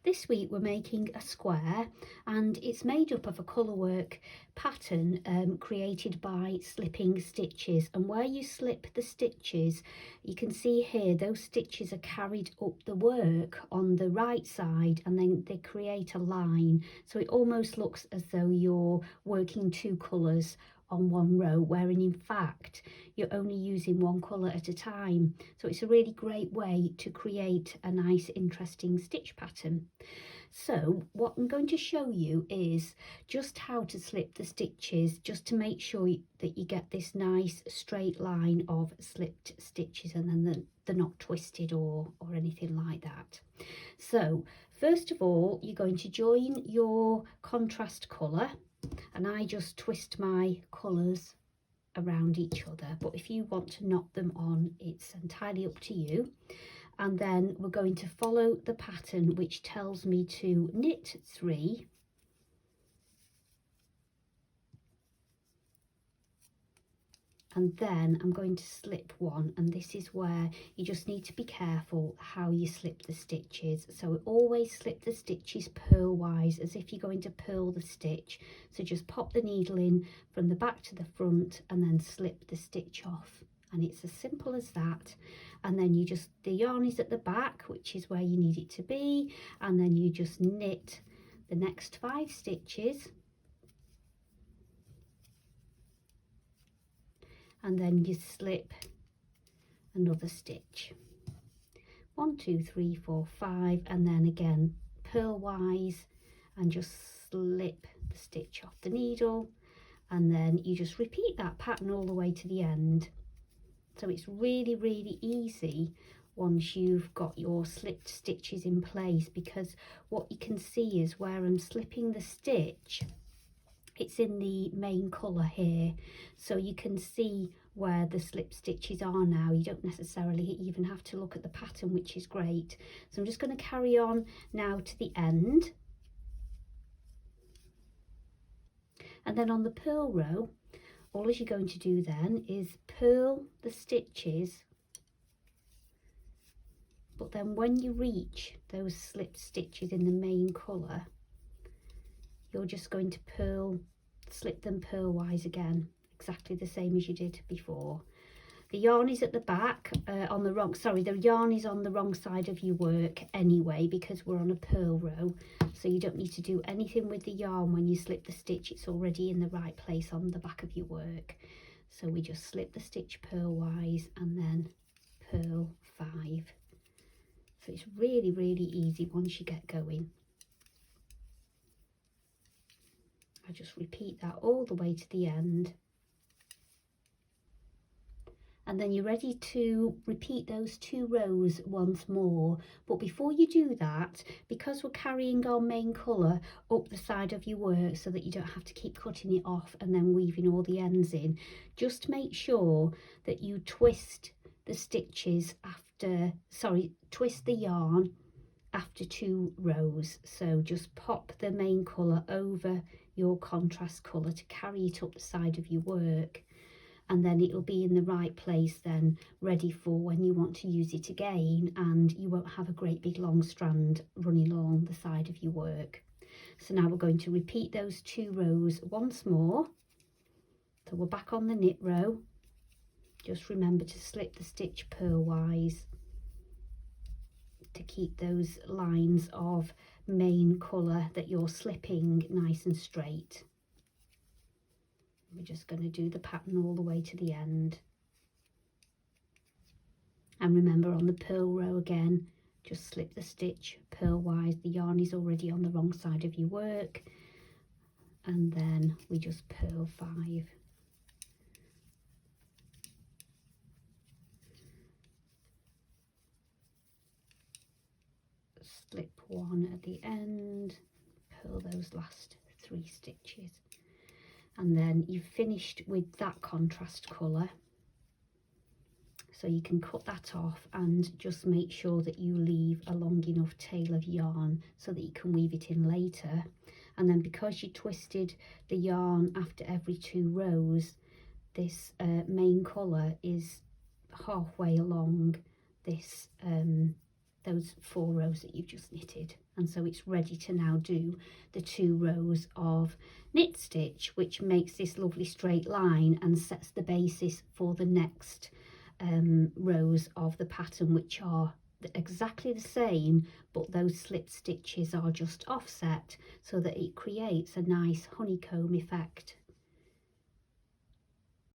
This week we're making a square, and it's made up of a colourwork pattern created by slipping stitches. And where you slip the stitches, you can see here those stitches are carried up the work on the right side, and then they create a line, so it almost looks as though you're working two colours on one row, wherein in fact you're only using one colour at a time. So it's a really great way to create a nice interesting stitch pattern. So what I'm going to show you is just how to slip the stitches, just to make sure that you get this nice straight line of slipped stitches, and then they're not twisted or anything like that. So first of all, you're going to join your contrast colour, and I just twist my colours around each other, but if you want to knot them on, it's entirely up to you. And then we're going to follow the pattern which tells me to knit 3, and then I'm going to slip 1, and this is where you just need to be careful how you slip the stitches. So always slip the stitches purlwise, as if you're going to purl the stitch. So just pop the needle in from the back to the front and then slip the stitch off, and it's as simple as that. And then you just, the yarn is at the back, which is where you need it to be, and then you just knit the next 5 stitches, and then you slip another stitch. 1, 2, 3, 4, 5, and then again purlwise, and just slip the stitch off the needle, and then you just repeat that pattern all the way to the end. So it's really, really easy once you've got your slipped stitches in place, because what you can see is where I'm slipping the stitch, it's in the main colour here, so you can see where the slip stitches are now. You don't necessarily even have to look at the pattern, which is great. So I'm just going to carry on now to the end, and then on the purl row, all you're going to do then is purl the stitches, but then when you reach those slipped stitches in the main colour, you're just going to slip them purlwise again, exactly the same as you did before. The yarn is at the back, the yarn is on the wrong side of your work anyway, because we're on a purl row, so you don't need to do anything with the yarn when you slip the stitch. It's already in the right place on the back of your work. So we just slip the stitch purlwise and then purl 5. So it's really, really easy once you get going. I just repeat that all the way to the end, and then you're ready to repeat those 2 rows once more. But before you do that, because we're carrying our main colour up the side of your work so that you don't have to keep cutting it off and then weaving all the ends in, just make sure that you twist the stitches twist the yarn after 2 rows. So just pop the main colour over your contrast colour to carry it up the side of your work, and then it'll be in the right place then, ready for when you want to use it again, and you won't have a great big long strand running along the side of your work. So now we're going to repeat those 2 rows once more. So we're back on the knit row. Just remember to slip the stitch purlwise to keep those lines of main colour that you're slipping nice and straight. We're just going to do the pattern all the way to the end. And remember, on the purl row again, just slip the stitch purlwise. The yarn is already on the wrong side of your work, and then we just purl 5. Slip 1 at the end, purl those last 3 stitches, and then you've finished with that contrast colour. So you can cut that off and just make sure that you leave a long enough tail of yarn so that you can weave it in later. And then because you twisted the yarn after every 2 rows, this main colour is halfway along this those 4 rows that you've just knitted. And so it's ready to now do the 2 rows of knit stitch, which makes this lovely straight line and sets the basis for the next rows of the pattern, which are exactly the same, but those slip stitches are just offset so that it creates a nice honeycomb effect.